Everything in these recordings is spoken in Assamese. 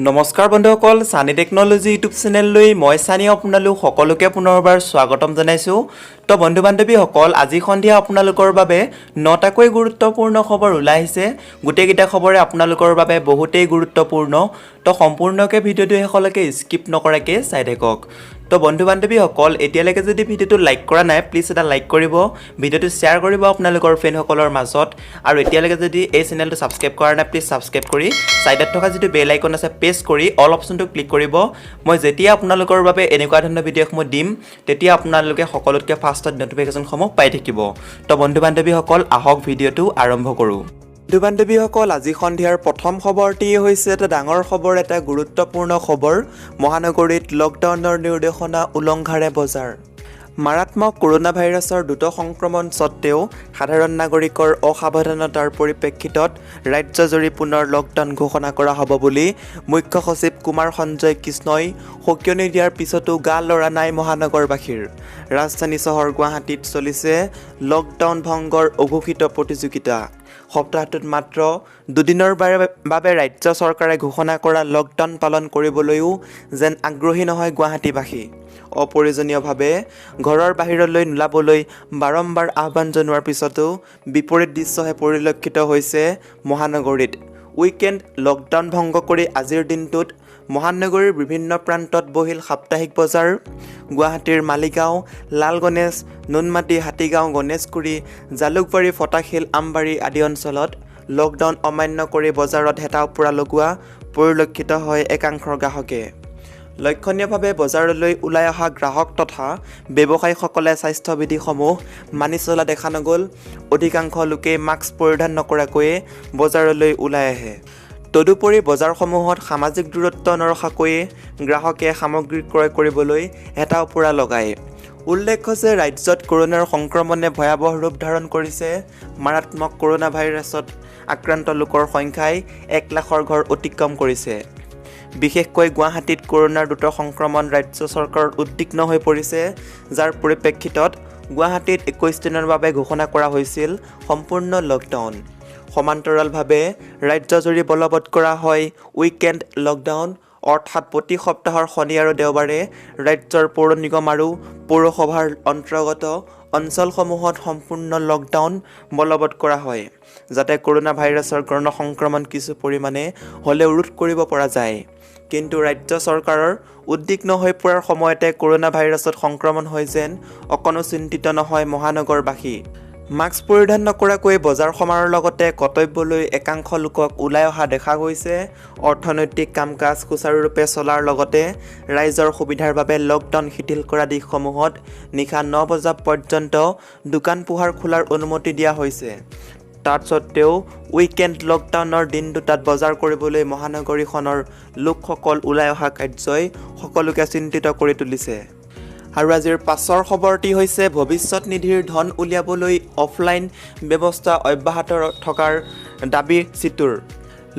নমস্কাৰ বন্ধুসকল, সানি টেকনলজি ইউটিউব চেনেললৈ মই সানি আপোনালোক সকলোকে পুনৰবাৰ স্বাগতম জনাইছোঁ। তো বন্ধু বান্ধৱীসকল, আজি সন্ধিয়া আপোনালোকৰ বাবে 9টাকৈ গুৰুত্বপূৰ্ণ খবৰ ওলাই আহিছে। গোটেইকেইটা খবৰে আপোনালোকৰ বাবে বহুতেই গুৰুত্বপূৰ্ণ। তো সম্পূৰ্ণকৈ ভিডিঅ'টো শেষলৈকে স্কিপ নকৰাকৈ চাই থাকক। তো বন্ধু বান্ধৱীসকল, এতিয়ালৈকে যদি ভিডিঅ'টো লাইক কৰা নাই, প্লিজ এটা লাইক কৰিব, ভিডিঅ'টো শ্বেয়াৰ কৰিব আপোনালোকৰ ফ্ৰেণ্ডসকলৰ মাজত। আৰু এতিয়ালৈকে যদি এই চেনেলটো ছাবস্ক্ৰাইব কৰা নাই, প্লিজ ছাবস্ক্ৰাইব কৰি ছাইডত থকা যিটো বেল আইকন আছে প্ৰেছ কৰি অল অপশ্যনটো ক্লিক কৰিব। মই যেতিয়া আপোনালোকৰ বাবে এনেকুৱা ধৰণৰ ভিডিঅ'সমূহ দিম, তেতিয়া আপোনালোকে সকলোতকৈ ফাৰ্ষ্টত ন'টিফিকেশ্যনসমূহ পাই থাকিব। তো বন্ধু বান্ধৱীসকল, আহক ভিডিঅ'টো আৰম্ভ কৰোঁ। বন্ধু বান্ধৱীসকল, আজি সন্ধিয়াৰ প্ৰথম খবৰটি হৈছে এটা ডাঙৰ খবৰ, এটা গুৰুত্বপূৰ্ণ খবৰ। মহানগৰীত লকডাউনৰ নিৰ্দেশনা উলংঘাৰে বজাৰ। মাৰাত্মক কৰোনা ভাইৰাছৰ দ্ৰুত সংক্ৰমণ স্বত্তেও সাধাৰণ নাগৰিকৰ অসাৱধানতাৰ পৰিপ্ৰেক্ষিতত ৰাজ্যজুৰি পুনৰ লকডাউন ঘোষণা কৰা হ'ব বুলি মুখ্য সচিব কুমাৰ সঞ্জয় কৃষ্ণই সকিয়নি দিয়াৰ পিছতো গা লৰা নাই মহানগৰবাসীৰ। ৰাজধানী চহৰ গুৱাহাটীত চলিছে লকডাউন ভংগৰ অঘোষিত প্ৰতিযোগিতা। সপ্তাহটোত মাত্ৰ দুদিনৰ বাবে ৰাজ্য চৰকাৰে ঘোষণা কৰা লকডাউন পালন কৰিবলৈও যেন আগ্ৰহী নহয় গুৱাহাটীবাসী। অপ্ৰয়োজনীয়ভাৱে ঘৰৰ বাহিৰলৈ নোলাবলৈ বাৰম্বাৰ আহ্বান জনোৱাৰ পিছতো বিপৰীত দৃশ্যহে পৰিলক্ষিত হৈছে মহানগৰীত। উইকেণ্ড লকডাউন ভংগ কৰি আজিৰ দিনটোত মহানগৰীৰ বিভিন্ন প্ৰান্তত বহিল সাপ্তাহিক বজাৰ। গুৱাহাটীৰ মালিগাঁও, লাল গণেশ, নুনমাটি, হাতীগাঁও, গণেশগুৰি, জালুকবাৰী, ফটাশিল, আমবাৰী আদি অঞ্চলত লকডাউন অমান্য কৰি বজাৰত হেতা ওপৰা লগোৱা পৰিলক্ষিত হয় একাংশ গ্ৰাহকে। লক্ষণীয়ভাৱে বজাৰলৈ ওলাই অহা গ্ৰাহক তথা ব্যৱসায়ীসকলে স্বাস্থ্যবিধিসমূহ মানি চলা দেখা নগ'ল। অধিকাংশ লোকেই মাস্ক পৰিধান নকৰাকৈয়ে বজাৰলৈ ওলাই আহে। তদুপৰি বজাৰসমূহত সামাজিক দূৰত্ব নৰখাকৈয়ে গ্ৰাহকে সামগ্ৰী ক্ৰয় কৰিবলৈ হেতা ওপৰা লগায়। উল্লেখ্য যে ৰাজ্যত কৰোনাৰ সংক্ৰমণে ভয়াৱহ ৰূপ ধাৰণ কৰিছে। মাৰাত্মক কৰোনা ভাইৰাছত আক্ৰান্ত লোকৰ সংখ্যাই 1 লাখৰ ঘৰ অতিক্ৰম কৰিছে। বিশেষকৈ গুৱাহাটীত কৰোনাৰ দ্ৰুত সংক্ৰমণ ৰাজ্য চৰকাৰত উদ্বিগ্ন হৈ পৰিছে, যাৰ পৰিপ্ৰেক্ষিতত গুৱাহাটীত 21 দিনৰ বাবে ঘোষণা কৰা হৈছিল সম্পূৰ্ণ লকডাউন। সমান্তৰালভাৱে ৰাজ্যজুৰি বলবৎ কৰা হয় উইকেণ্ড লকডাউন, অৰ্থাৎ প্ৰতি সপ্তাহৰ শনি আৰু দেওবাৰে ৰাজ্যৰ পৌৰ নিগম আৰু পৌৰসভাৰ অন্তৰ্গত অঞ্চলসমূহত সম্পূৰ্ণ লকডাউন বলবৎ কৰা হয়, যাতে কৰোনা ভাইৰাছৰ গণ সংক্ৰমণ কিছু পৰিমাণে হ'লেও ৰোধ কৰিব পৰা যায়। কিন্তু ৰাজ্য চৰকাৰৰ উদ্বিগ্ন হৈ পৰাৰ সময়তে কৰোনা ভাইৰাছত সংক্ৰমণ হয় যেন অকণো চিন্তিত নহয় মহানগৰবাসী। মাস্ক পৰিধান নকৰাকৈ বজাৰ সমাৰৰ লগতে কৰ্তব্যলৈ একাংশ লোকক ওলাই অহা দেখা গৈছে। অৰ্থনৈতিক কাম কাজ সুচাৰুৰূপে চলাৰ লগতে ৰাইজৰ সুবিধাৰ বাবে লকডাউন শিথিল কৰা দিশসমূহত নিশা 9 বজা পৰ্যন্ত দোকান পোহাৰ খোলাৰ অনুমতি দিয়া হৈছে। তাত সত্ত্বেও উইকেণ্ড লকডাউনৰ দিন দুটাত বজাৰ কৰিবলৈ মহানগৰীখনৰ লোকসকল ওলাই অহা কাৰ্যই সকলোকে চিন্তিত কৰি তুলিছে। আৰু আজিৰ পাছৰ খবৰটি হৈছে ভৱিষ্যত নিধিৰ ধন উলিয়াবলৈ অফলাইন ব্যৱস্থা অব্যাহত থকাৰ দাবী চিটুৰ।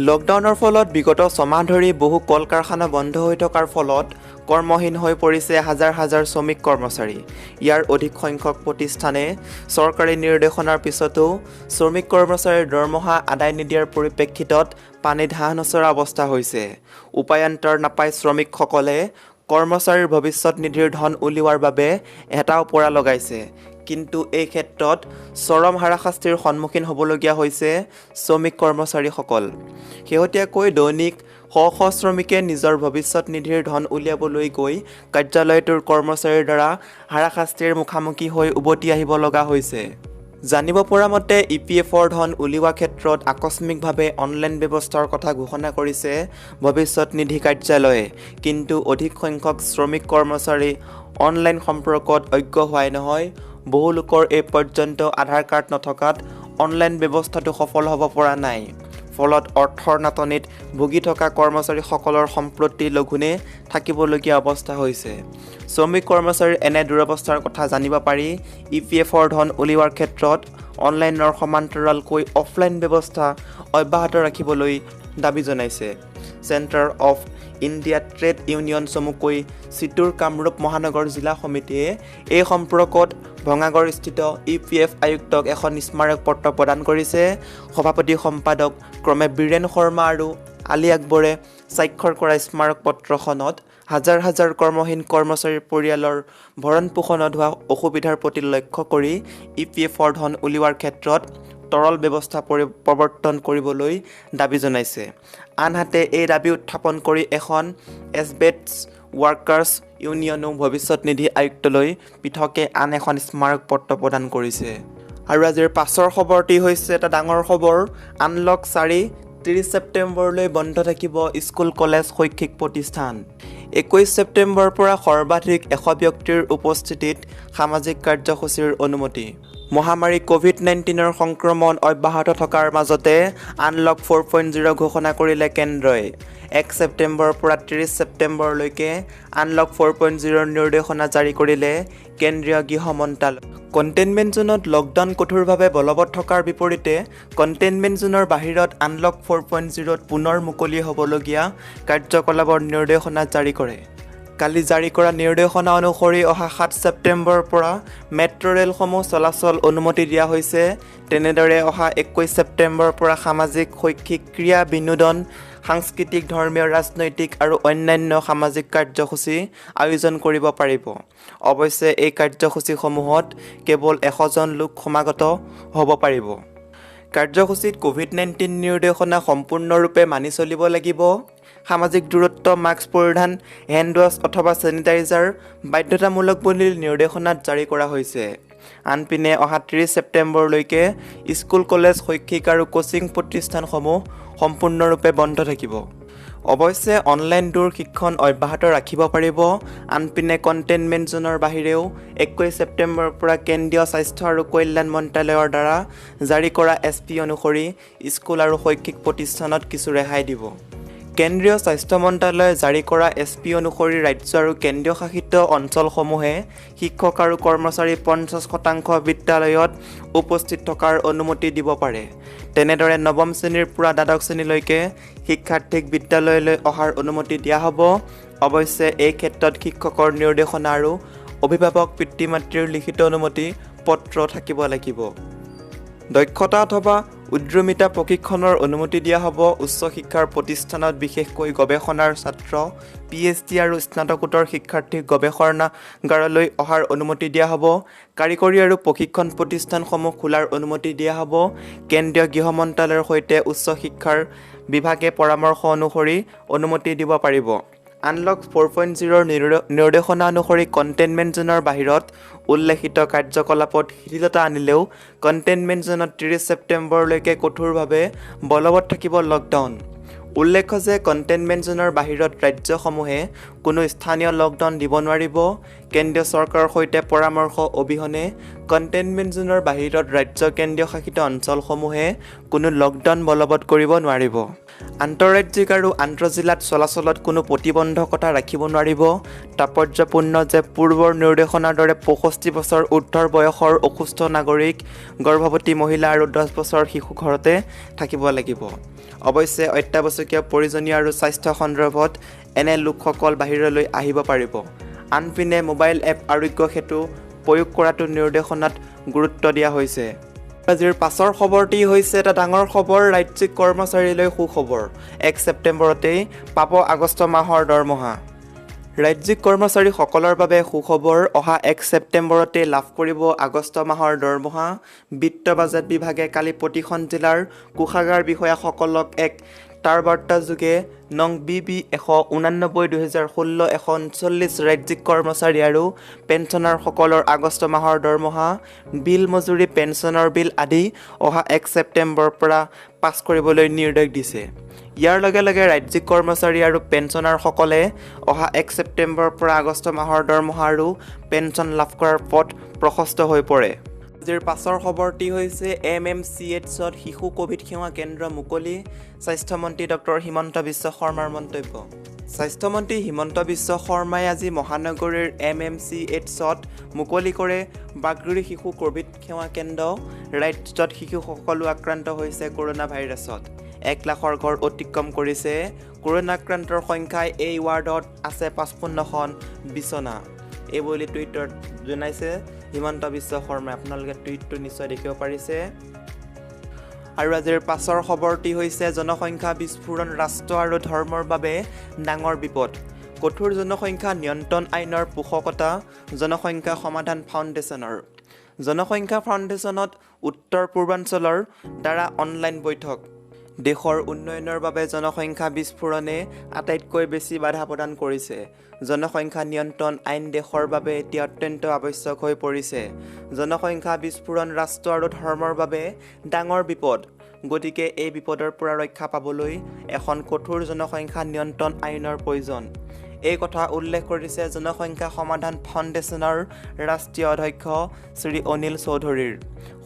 লকডাউনৰ ফলত বিগত 6 মাহ ধৰি বহু কল কাৰখানা বন্ধ হৈ থকাৰ ফলত কৰ্মহীন হৈ পৰিছে হাজাৰ হাজাৰ শ্ৰমিক কৰ্মচাৰী। ইয়াৰ অধিক সংখ্যক প্ৰতিষ্ঠানে চৰকাৰী নিৰ্দেশনাৰ পিছতো শ্ৰমিক কৰ্মচাৰীৰ দৰমহা আদায় নিদিয়াৰ পৰিপ্ৰেক্ষিতত পানীত হাঁহ নচৰা অৱস্থা হৈছে। উপায়ান্তৰ নাপাই শ্ৰমিকসকলে কৰ্মচাৰীৰ ভৱিষ্যত নিধিৰ ধন উলিওৱাৰ বাবে হেতা ওপৰা লগাইছে। কিন্তু এই ক্ষেত্ৰত চৰম হাৰাশাস্তিৰ সন্মুখীন হ'বলগীয়া হৈছে শ্ৰমিক কৰ্মচাৰীসকল। শেহতীয়াকৈ দৈনিক শ শ্ৰমিকে নিজৰ ভৱিষ্যত নিধিৰ ধন উলিয়াবলৈ গৈ কাৰ্যালয়টোৰ কৰ্মচাৰীৰ দ্বাৰা হাৰাশাস্তিৰ মুখামুখি হৈ উভতি আহিব লগা হৈছে। জানিব পৰা মতে EPFৰ ধন উলিওৱা ক্ষেত্ৰত আকস্মিকভাৱে অনলাইন ব্যৱস্থাৰ কথা ঘোষণা কৰিছে ভৱিষ্যত নিধি কাৰ্যালয়ে। কিন্তু অধিক সংখ্যক শ্ৰমিক কৰ্মচাৰী অনলাইন সম্পৰ্কত অজ্ঞ হোৱাই নহয়, বহু লোকৰ এই পৰ্যন্ত আধাৰ কাৰ্ড নথকাত অনলাইন ব্যৱস্থাটো সফল হ'ব পৰা নাই। ফলত অৰ্থৰ নাটনিত ভুগি থকা কৰ্মচাৰীসকলৰ সম্প্ৰতি লঘোণে থাকিবলগীয়া অৱস্থা হৈছে। শ্ৰমিক কৰ্মচাৰীৰ এনে দুৰৱস্থাৰ কথা জানিব পাৰি EPFৰ ধন উলিওৱাৰ ক্ষেত্ৰত অনলাইনৰ সমান্তৰালকৈ অফলাইন ব্যৱস্থা অব্যাহত ৰাখিবলৈ দাবী জনাইছে। Centre of India trade union চমুকৈ চিটুৰ কামৰূপ মহানগৰ জিলা সমিতিয়ে এই সম্পৰ্কত ভঙাগড়স্থিত EPF আয়ুক্তক এখন স্মাৰক পত্ৰ প্ৰদান কৰিছে। সভাপতি সম্পাদক ক্ৰমে বীৰেন শৰ্মা আৰু আলী আকবৰে স্বাক্ষৰ কৰা স্মাৰক পত্ৰখনত হাজাৰ হাজাৰ কৰ্মহীন কৰ্মচাৰীৰ পৰিয়ালৰ ভৰণ পোষণত হোৱা অসুবিধাৰ প্ৰতি লক্ষ্য কৰি EPFৰ ধন উলিওৱাৰ ক্ষেত্ৰত তৰল ব্যৱস্থা প্ৰৱৰ্তন কৰিবলৈ দাবী জনাইছে। আনহাতে এই দাবী উত্থাপন কৰি এখন এছবেষ্টছ ৱৰ্কাৰ্ছ ইউনিয়নো ভৱিষ্যত নিধি আয়ুক্তলৈ পৃথকে আন এখন স্মাৰক পত্ৰ প্ৰদান কৰিছে। আৰু আজিৰ পাছৰ খবৰটি হৈছে এটা ডাঙৰ খবৰ। আনলক 4 30 ছেপ্টেম্বৰলৈ বন্ধ থাকিব স্কুল কলেজ শৈক্ষিক প্ৰতিষ্ঠান। 21 ছেপ্টেম্বৰৰ পৰা সৰ্বাধিক 100 ব্যক্তিৰ উপস্থিতিত সামাজিক কাৰ্যসূচীৰ অনুমতি। মহামাৰী ক'ভিড-19ৰ সংক্ৰমণ অব্যাহত থকাৰ মাজতে আনলক 4.0 ঘোষণা কৰিলে কেন্দ্ৰই। 1 ছেপ্টেম্বৰৰ পৰা 30 ছেপ্টেম্বৰলৈকে আনলক 4.0ৰ নিৰ্দেশনা জাৰি কৰিলে কেন্দ্ৰীয় গৃহ মন্ত্ৰালয়। কণ্টেইনমেণ্ট জোনত লকডাউন কঠোৰভাৱে বলবৎ থকাৰ বিপৰীতে কণ্টেইনমেণ্ট জোনৰ বাহিৰত আনলক 4.0ত পুনৰ মুকলি হ'বলগীয়া কাৰ্যকলাপৰ নিৰ্দেশনা জাৰি কৰে। কালি জাৰি কৰা নিৰ্দেশনা অনুসৰি অহা 7 ছেপ্টেম্বৰৰ পৰা মেট্ৰ' ৰেলসমূহ চলাচল অনুমতি দিয়া হৈছে। তেনেদৰে অহা 21 ছেপ্টেম্বৰৰ পৰা সামাজিক শৈক্ষিক ক্ৰীড়া বিনোদন সাংস্কৃতিক ধৰ্মীয় ৰাজনৈতিক আৰু অন্যান্য সামাজিক কাৰ্যসূচী আয়োজন কৰিব পাৰিব। অৱশ্যে এই কাৰ্যসূচীসমূহত কেৱল 100 জন লোক সমাগত হ'ব পাৰিব। কাৰ্যসূচীত ক'ভিড-19 নিৰ্দেশনা সম্পূৰ্ণৰূপে মানি চলিব লাগিব। সামাজিক দূৰত্ব, মাস্ক পৰিধান, হেণ্ড ৱাছ অথবা ছেনিটাইজাৰ বাধ্যতামূলক বুলি নিৰ্দেশনাত জাৰি কৰা হৈছে। আনপিনে অহা 30 ছেপ্টেম্বৰলৈকে স্কুল কলেজ শৈক্ষিক আৰু কোচিং প্ৰতিষ্ঠানসমূহ সম্পূৰ্ণৰূপে বন্ধ থাকিব। অৱশ্যে অনলাইন দূৰ শিক্ষণ অব্যাহত ৰাখিব পাৰিব। আনপিনে কণ্টেইনমেণ্ট জোনৰ বাহিৰেও 21 ছেপ্টেম্বৰৰ পৰা কেন্দ্ৰীয় স্বাস্থ্য আৰু কল্যাণ মন্ত্ৰালয়ৰ দ্বাৰা জাৰি কৰা SP অনুসৰি স্কুল আৰু শৈক্ষিক প্ৰতিষ্ঠানত কিছু ৰেহাই দিব। কেন্দ্ৰীয় স্বাস্থ্য মন্ত্ৰালয়ে জাৰি কৰা SP অনুসৰি ৰাজ্য আৰু কেন্দ্ৰীয় শাসিত অঞ্চলসমূহে শিক্ষক আৰু কৰ্মচাৰী 50% বিদ্যালয়ত উপস্থিত থকাৰ অনুমতি দিব পাৰে। তেনেদৰে নৱম শ্ৰেণীৰ পৰা দ্বাদশ শ্ৰেণীলৈকে শিক্ষাৰ্থীক বিদ্যালয়লৈ অহাৰ অনুমতি দিয়া হ'ব। অৱশ্যে এই ক্ষেত্ৰত শিক্ষকৰ নিৰ্দেশনা আৰু অভিভাৱক পিতৃ-মাতৃৰ লিখিত অনুমতি পত্ৰ থাকিব লাগিব। দক্ষতা অথবা উদ্যমিতা প্ৰশিক্ষণৰ অনুমতি দিয়া হ'ব। উচ্চ শিক্ষাৰ প্ৰতিষ্ঠানত বিশেষকৈ গৱেষণাৰ ছাত্ৰ, PhD আৰু স্নাতকোত্তৰ শিক্ষাৰ্থীক গৱেষণাগাৰলৈ অহাৰ অনুমতি দিয়া হ'ব। কাৰিকৰী আৰু প্ৰশিক্ষণ প্ৰতিষ্ঠানসমূহ খোলাৰ অনুমতি দিয়া হ'ব। কেন্দ্ৰীয় গৃহ মন্ত্ৰালয়ৰ সৈতে উচ্চ শিক্ষাৰ বিভাগে পৰামৰ্শ অনুসৰি অনুমতি দিব পাৰিব। আনলক 4.0ৰ নিৰ্দেশনা অনুসৰি কণ্টেইনমেণ্ট জোনৰ বাহিৰত উল্লেখিত কাৰ্যকলাপত শিথিলতা আনিলেও কণ্টেইনমেণ্ট জোনত 30 ছেপ্টেম্বৰলৈকে কঠোৰভাৱে বলবৎ থাকিব লকডাউন। উল্লেখ্য যে কণ্টেইনমেণ্ট জোনৰ বাহিৰত ৰাজ্যসমূহে কোনো স্থানীয় লকডাউন দিব নোৱাৰিব। কেন্দ্ৰীয় চৰকাৰৰ সৈতে পৰামৰ্শ অবিহনে কণ্টেইনমেণ্ট জোনৰ বাহিৰত ৰাজ্য কেন্দ্ৰীয় শাসিত অঞ্চলসমূহে কোনো লকডাউন বলবৎ কৰিব নোৱাৰিব। আন্তঃৰাজ্যিক আৰু আন্তঃজিলাত চলাচলত কোনো প্ৰতিবন্ধকতা ৰাখিব নোৱাৰিব। তাৎপৰ্যপূৰ্ণ যে পূৰ্বৰ নিৰ্দেশনাৰ দৰে 65 বছৰ ঊৰ্ধ্বৰ বয়সৰ অসুস্থ নাগৰিক, গৰ্ভৱতী মহিলা আৰু 10 বছৰৰ শিশু ঘৰতে থাকিব লাগিব। অৱশ্যে অত্যাৱশ্যকীয় প্ৰয়োজনীয় আৰু স্বাস্থ্য সন্দৰ্ভত এনে লোকসকল বাহিৰলৈ আহিব পাৰিব। আনপিনে মোবাইল এপ আৰোগ্য সেতু প্ৰয়োগ কৰাটো নিৰ্দেশনাত গুৰুত্ব দিয়া হৈছে। আজিৰ পাছৰ খবৰটি হৈছে এটা ডাঙৰ খবৰ। ৰাজ্যিক কৰ্মচাৰীলৈ সুখবৰ। 1 ছেপ্টেম্বৰতেই পাব আগষ্ট মাহৰ দৰমহা। ৰাজ্যিক কৰ্মচাৰীসকলৰ বাবে সুখবৰ। অহা 1 ছেপ্টেম্বৰতে লাভ কৰিব আগষ্ট মাহৰ দৰমহা। বিত্ত বাজেট বিভাগে কালি প্ৰতিখন জিলাৰ কোষাগাৰ বিষয়াসকলক এক তাঁৰবাৰ্তা যোগে নং BB 189/2016 139 ৰাজ্যিক কৰ্মচাৰী আৰু পেঞ্চনাৰসকলৰ আগষ্ট মাহৰ দৰমহা, বিল মজুৰি, পেঞ্চনৰ বিল আদি অহা 1 ছেপ্টেম্বৰৰ পৰা পাছ কৰিবলৈ নিৰ্দেশ দিছে। ইয়াৰ লগে লগে ৰাজ্যিক কৰ্মচাৰী আৰু পেঞ্চনাৰসকলে অহা 1 ছেপ্টেম্বৰৰ পৰা আগষ্ট মাহৰ দৰমহা আৰু পেঞ্চন লাভ কৰাৰ পথ প্ৰশস্ত হৈ পৰে। আজিৰ পাছৰ খবৰটি হৈছে MMCHত শিশু ক'ভিড সেৱা কেন্দ্ৰ মুকলি। স্বাস্থ্যমন্ত্ৰী ডক্টৰ হিমন্ত বিশ্ব শৰ্মাৰ মন্তব্য। স্বাস্থ্যমন্ত্ৰী হিমন্ত বিশ্ব শৰ্মাই আজি মহানগৰীৰ MMCHত মুকলি কৰে বাগৰি শিশু ক'ভিড সেৱা কেন্দ্ৰ। ৰাজ্যত শিশুসকলো আক্ৰান্ত হৈছে কৰোনা ভাইৰাছত। 1 লাখৰ ঘৰ অতিক্ৰম কৰিছে। কৰোনা আক্ৰান্তৰ সংখ্যাই এই ৱাৰ্ডত আছে 55খন বিচনা। এই বুলি টুইটাৰত জনাইছে হিমন্ত বিশ্ব শৰ্মাই। আপোনালোকে টুইটটো নিশ্চয় দেখিব পাৰিছে। আৰু আজিৰ পাছৰ খবৰটি হৈছে জনসংখ্যা বিস্ফোৰণ ৰাষ্ট্ৰ আৰু ধৰ্মৰ বাবে ডাঙৰ বিপদ। কঠোৰ জনসংখ্যা নিয়ন্ত্ৰণ আইনৰ পোষকতা জনসংখ্যা সমাধান ফাউণ্ডেশ্যনৰ। জনসংখ্যা ফাউণ্ডেশ্যনত উত্তৰ পূৰ্বাঞ্চলৰ দ্বাৰা অনলাইন বৈঠক। দেশৰ উন্নয়নৰ বাবে জনসংখ্যা বিস্ফোৰণে আটাইতকৈ বেছি বাধা প্ৰদান কৰিছে। জনসংখ্যা নিয়ন্ত্ৰণ আইন দেশৰ বাবে এতিয়া অত্যন্ত আৱশ্যক হৈ পৰিছে। জনসংখ্যা বিস্ফোৰণ ৰাষ্ট্ৰ আৰু ধৰ্মৰ বাবে ডাঙৰ বিপদ। গতিকে এই বিপদৰ পৰা ৰক্ষা পাবলৈ এখন কঠোৰ জনসংখ্যা নিয়ন্ত্ৰণ আইনৰ প্ৰয়োজন। এই কথা উল্লেখ কৰিছে জনসংখ্যা সমাধান ফাউণ্ডেশ্যনৰ ৰাষ্ট্ৰীয় অধ্যক্ষ শ্ৰী অনিল চৌধুৰীৰ।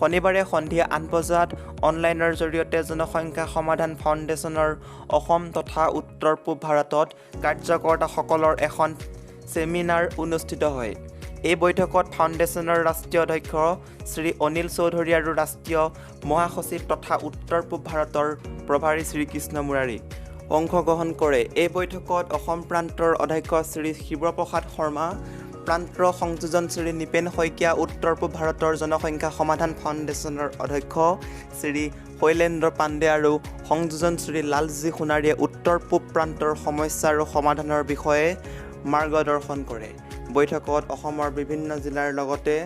শনিবাৰে সন্ধিয়া 8 বজাত অনলাইনৰ জৰিয়তে জনসংখ্যা সমাধান ফাউণ্ডেশ্যনৰ অসম তথা উত্তৰ পূব ভাৰতত কাৰ্যকৰ্তাসকলৰ এখন ছেমিনাৰ অনুষ্ঠিত হয়। এই বৈঠকত ফাউণ্ডেশ্যনৰ ৰাষ্ট্ৰীয় অধ্যক্ষ শ্ৰী অনিল চৌধুৰী আৰু ৰাষ্ট্ৰীয় মহাসচিব তথা উত্তৰ পূব ভাৰতৰ প্ৰভাৰী শ্ৰী কৃষ্ণ মুৰাৰী অংশগ্ৰহণ কৰে। এই বৈঠকত অসম প্ৰান্তৰ অধ্যক্ষ শ্ৰী শিৱপ্ৰসাদ শৰ্মা, প্ৰান্তৰ সংযোজন শ্ৰী নিপেন শইকীয়া, উত্তৰ পূব ভাৰতৰ জনসংখ্যা সমাধান ফাউণ্ডেশ্যনৰ অধ্যক্ষ শ্ৰী শৈলেন্দ্ৰ পাণ্ডে আৰু সংযোজন শ্ৰী লালজী সোণাৰীয়ে উত্তৰ পূব প্ৰান্তৰ সমস্যা আৰু সমাধানৰ বিষয়ে মাৰ্গদৰ্শন কৰে। বৈঠকত অসমৰ বিভিন্ন জিলাৰ লগতে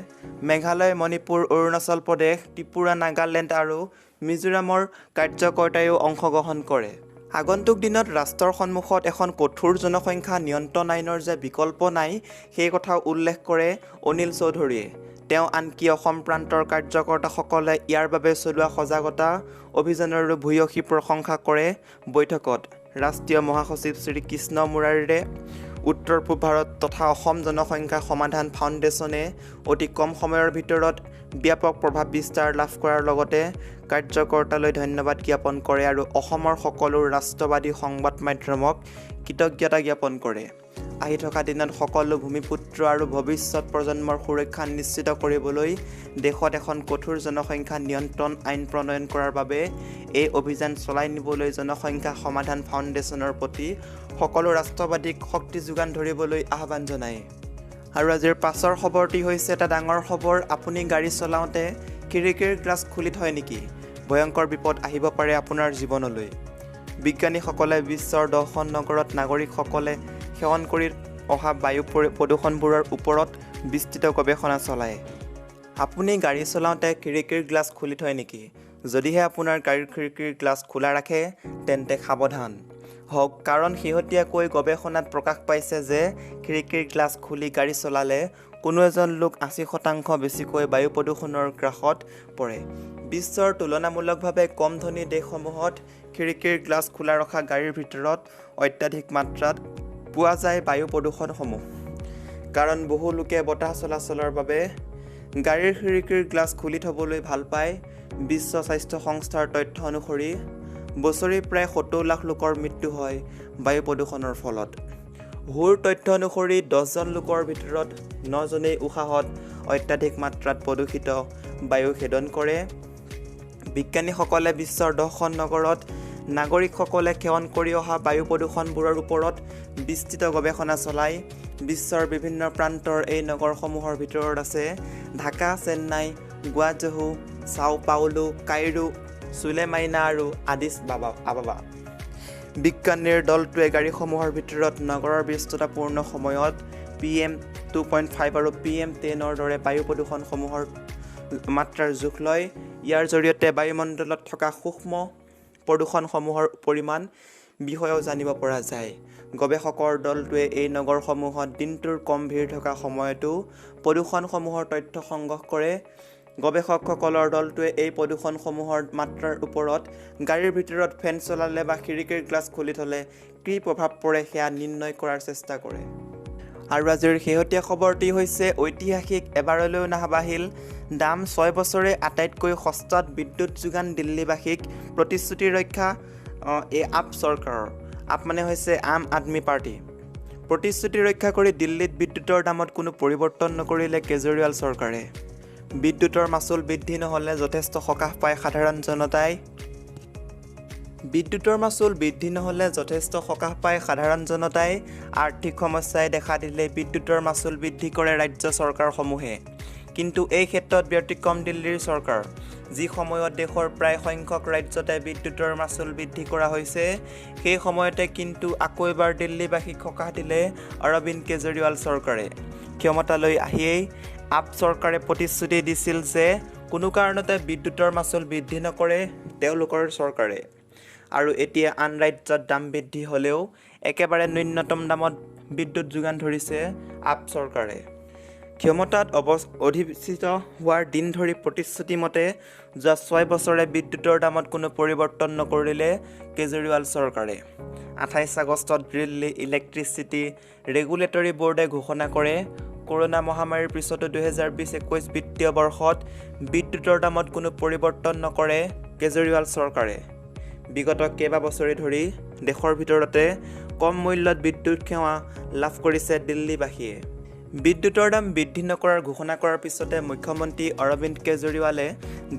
মেঘালয়, মণিপুৰ, অৰুণাচল প্ৰদেশ, ত্ৰিপুৰা, নাগালেণ্ড আৰু মিজোৰামৰ কাৰ্যকৰ্তাইও অংশগ্ৰহণ কৰে। আগন্তুক দিনত ৰাষ্ট্ৰৰ সন্মুখত এখন কঠোৰ জনসংখ্যা নিয়ন্ত্ৰণ আইনৰ যে বিকল্প নাই, সেই কথাও উল্লেখ কৰে অনিল চৌধুৰীয়ে। তেওঁ আনকি অসম প্ৰান্তৰ কাৰ্যকৰ্তাসকলে ইয়াৰ বাবে চলোৱা সজাগতা অভিযানৰো ভূয়সী প্ৰশংসা কৰে। বৈঠকত ৰাষ্ট্ৰীয় মহাসচিব শ্ৰী কৃষ্ণ মুৰাৰীৰে উত্তৰ পূব ভাৰত তথা অসম জনসংখ্যা সমাধান ফাউণ্ডেশ্যনে অতি কম সময়ৰ ভিতৰত ব্যাপক প্ৰভাৱ বিস্তাৰ লাভ কৰাৰ লগতে কাৰ্যকৰ্তালৈ ধন্যবাদ জ্ঞাপন কৰে আৰু অসমৰ সকলো ৰাষ্ট্ৰবাদী সংবাদ মাধ্যমক কৃতজ্ঞতা জ্ঞাপন কৰে। আহি থকা দিনত সকলো ভূমিপুত্ৰ আৰু ভৱিষ্যত প্ৰজন্মৰ সুৰক্ষা নিশ্চিত কৰিবলৈ দেশত এখন কঠোৰ জনসংখ্যা নিয়ন্ত্ৰণ আইন প্ৰণয়ন কৰাৰ বাবে এই অভিযান চলাই নিবলৈ জনসংখ্যা সমাধান ফাউণ্ডেশ্যনৰ প্ৰতি সকলো ৰাষ্ট্ৰবাদীক শক্তি যোগান ধৰিবলৈ আহ্বান জনায়। আৰু আজিৰ পাছৰ খবৰটি হৈছে এটা ডাঙৰ খবৰ। আপুনি গাড়ী চলাওঁতে খিৰিকীৰ গ্লাছ খুলি থয় নেকি? ভয়ংকৰ বিপদ আহিব পাৰে আপোনাৰ জীৱনলৈ। বিজ্ঞানীসকলে বিশ্বৰ 10খন নগৰত নাগৰিকসকলে সেৱন কৰি অহা বায়ু প্ৰদূষণবোৰৰ ওপৰত বিস্তৃত গৱেষণা চলায়। আপুনি গাড়ী চলাওঁতে খিৰিকীৰ গ্লাছ খুলি থয় নেকি? যদিহে আপোনাৰ গাড়ীৰ খিৰিকীৰ গ্লাছ খোলা ৰাখে তেন্তে সাৱধান হওক, কাৰণ শেহতীয়াকৈ গৱেষণাত প্ৰকাশ পাইছে যে খিৰিকীৰ গ্লাছ খুলি গাড়ী চলালে কোনো এজন লোক 80% বেছিকৈ বায়ু প্ৰদূষণৰ গ্ৰাসত পৰে। বিশ্বৰ তুলনামূলকভাৱে কম ধনী দেশসমূহত খিৰিকীৰ গ্লাছ খোলা ৰখা গাড়ীৰ ভিতৰত অত্যাধিক মাত্ৰাত পোৱা যায় বায়ু প্ৰদূষণসমূহ। কাৰণ বহু লোকে বতাহ চলাচলৰ বাবে গাড়ীৰ খিৰিকীৰ গ্লাছ খুলি থ'বলৈ ভাল পায়। বিশ্ব স্বাস্থ্য সংস্থাৰ তথ্য অনুসৰি বছৰি প্ৰায় 70 লাখ লোকৰ মৃত্যু হয় বায়ু প্ৰদূষণৰ ফলত। হুৰ তথ্য অনুসৰি 10জন লোকৰ ভিতৰত 9জনেই উশাহত অত্যাধিক মাত্ৰাত প্ৰদূষিত বায়ু সেৱন কৰে। বিজ্ঞানীসকলে বিশ্বৰ 10খন নগৰত নাগৰিকসকলে সেৱন কৰি অহা বায়ু প্ৰদূষণবোৰৰ ওপৰত বিস্তৃত গৱেষণা চলায়। বিশ্বৰ বিভিন্ন প্ৰান্তৰ এই নগৰসমূহৰ ভিতৰত আছে ঢাকা, চেন্নাই, গুৱাহাটী, চাও পাউলো, কাইৰো, চুলেমাইনা আৰু আদিছ আবাবা। বিজ্ঞানীৰ দলটোৱে গাড়ীসমূহৰ ভিতৰত নগৰৰ ব্যস্ততাপূৰ্ণ সময়ত PM2.5 আৰু PM10ৰ দৰে বায়ু প্ৰদূষণসমূহৰ মাত্ৰাৰ জোখ লয়। ইয়াৰ জৰিয়তে বায়ুমণ্ডলত থকা সূক্ষ্ম প্ৰদূষণসমূহৰ পৰিমাণ বিষয়েও জানিব পৰা যায়। গৱেষকৰ দলটোৱে এই নগৰসমূহত দিনটোৰ কম ভিৰ থকা সময়তো প্ৰদূষণসমূহৰ তথ্য সংগ্ৰহ কৰে। গৱেষকসকলৰ দলটোৱে এই প্ৰদূষণসমূহৰ মাত্ৰাৰ ওপৰত গাড়ীৰ ভিতৰত ফেন চলালে বা খিৰিকীৰ গ্লাছ খুলি থ'লে কি প্ৰভাৱ পৰে সেয়া নিৰ্ণয় কৰাৰ চেষ্টা কৰে। আৰু আজিৰ শেহতীয়া খবৰটি হৈছে ঐতিহাসিক এবাৰলৈও নাবাঢ়িল দাম। 6 বছৰে আটাইতকৈ সস্তাত বিদ্যুৎ যোগান দিল্লীবাসীক প্ৰতিশ্ৰুতি ৰক্ষা আপ চৰকাৰৰ। আপ মানে হৈছে আম আদমি পাৰ্টি। প্ৰতিশ্ৰুতি ৰক্ষা কৰি দিল্লীত বিদ্যুৎৰ দামত কোনো পৰিৱৰ্তন নকৰিলে কেজৰিৱাল চৰকাৰে। বিদ্যুৎৰ মাচুল বৃদ্ধি নহ'লে যথেষ্ট সকাহ পায় সাধাৰণ জনতাই। আৰ্থিক সমস্যাই দেখা দিলে বিদ্যুৎৰ মাচুল বৃদ্ধি কৰে ৰাজ্য চৰকাৰসমূহে। কিন্তু এই ক্ষেত্ৰত ব্যতিক্ৰম দিল্লীৰ চৰকাৰ যি সময়ত দেশৰ প্ৰায় সংখ্যক ৰাজ্যতে বিদ্যুতৰ মাচুল বৃদ্ধি কৰা হৈছে সেই সময়তে কিন্তু আকৌ এবাৰ দিল্লীবাসীক সকাহ দিলে অৰবিন্দ কেজৰিৱাল চৰকাৰে ক্ষমতালৈ আহিয়েই আপ চৰকাৰে প্ৰতিশ্ৰুতি দিছিল যে কোনো কাৰণতে বিদ্যুতৰ মাচুল বৃদ্ধি নকৰে তেওঁলোকৰ চৰকাৰে আৰু এতিয়া আন ৰাজ্যত দাম বৃদ্ধি হ'লেও একেবাৰে ন্যূনতম দামত বিদ্যুৎ যোগান ধৰিছে আপ চৰকাৰে ক্ষমতাত অধিষ্ঠিত হোৱাৰ দিন ধৰি প্ৰতিশ্ৰুতি মতে যোৱা 6 বছৰে বিদ্যুতৰ দামত কোনো পৰিৱৰ্তন নকৰিলে কেজৰিৱাল চৰকাৰে 28 আগষ্টত দিল্লী ইলেক্ট্ৰিচিটি ৰেগুলেটৰী বোৰ্ডে ঘোষণা কৰে কৰোনা মহামাৰীৰ পিছতো 2020-21 বিত্তীয় বৰ্ষত বিদ্যুতৰ দামত কোনো পৰিৱৰ্তন নকৰে কেজৰিৱাল চৰকাৰে বিগত কেইবা বছৰে ধৰি দেশৰ ভিতৰতে কম মূল্যত বিদ্যুৎ সেৱা লাভ কৰিছে দিল্লীবাসীয়ে বিদ্যুতৰ দাম বৃদ্ধি নকৰাৰ ঘোষণা কৰাৰ পিছতে মুখ্যমন্ত্ৰী অৰবিন্দ কেজৰিৱালে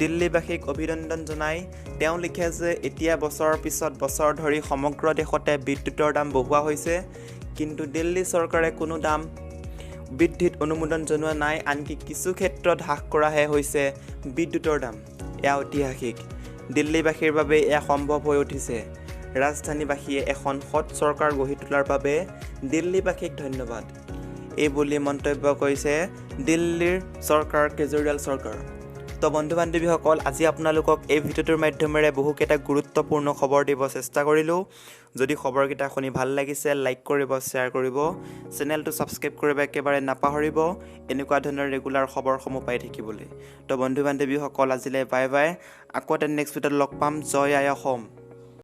দিল্লীবাসীক অভিনন্দন জনাই তেওঁ লিখে যে এতিয়া বছৰৰ পিছত বছৰ ধৰি সমগ্ৰ দেশতে বিদ্যুতৰ দাম বঢ়োৱা হৈছে কিন্তু দিল্লী চৰকাৰে কোনো দাম বৃদ্ধিত অনুমোদন জনোৱা নাই আনকি কিছু ক্ষেত্ৰত হ্ৰাস কৰাহে হৈছে বিদ্যুতৰ দাম এয়া ঐতিহাসিক দিল্লীবাসীৰ বাবে এয়া সম্ভৱ হৈ উঠিছে ৰাজধানীবাসীয়ে এখন সৎ চৰকাৰ গঢ়ি তোলাৰ বাবে দিল্লীবাসীক ধন্যবাদ এই বুলি মন্তব্য কৰিছে দিল্লীৰ চৰকাৰ কেজৰিৱাল চৰকাৰ তো বন্ধু বান্ধৱীসকল আজি আপোনালোকক এই ভিডিঅ'টোৰ মাধ্যমেৰে বহুকেইটা গুৰুত্বপূৰ্ণ খবৰ দিব চেষ্টা কৰিলোঁ যদি খবৰকেইটা শুনি ভাল লাগিছে লাইক কৰিব শ্বেয়াৰ কৰিব চেনেলটো ছাবস্ক্ৰাইব কৰিব একেবাৰে নাপাহৰিব এনেকুৱা ধৰণৰ ৰেগুলাৰ খবৰসমূহ পাই থাকিবলৈ তো বন্ধু বান্ধৱীসকল আজিলৈ বাই বাই আকৌ এটা নেক্সট ভিডিঅ'ত লগ পাম জয় আই অসম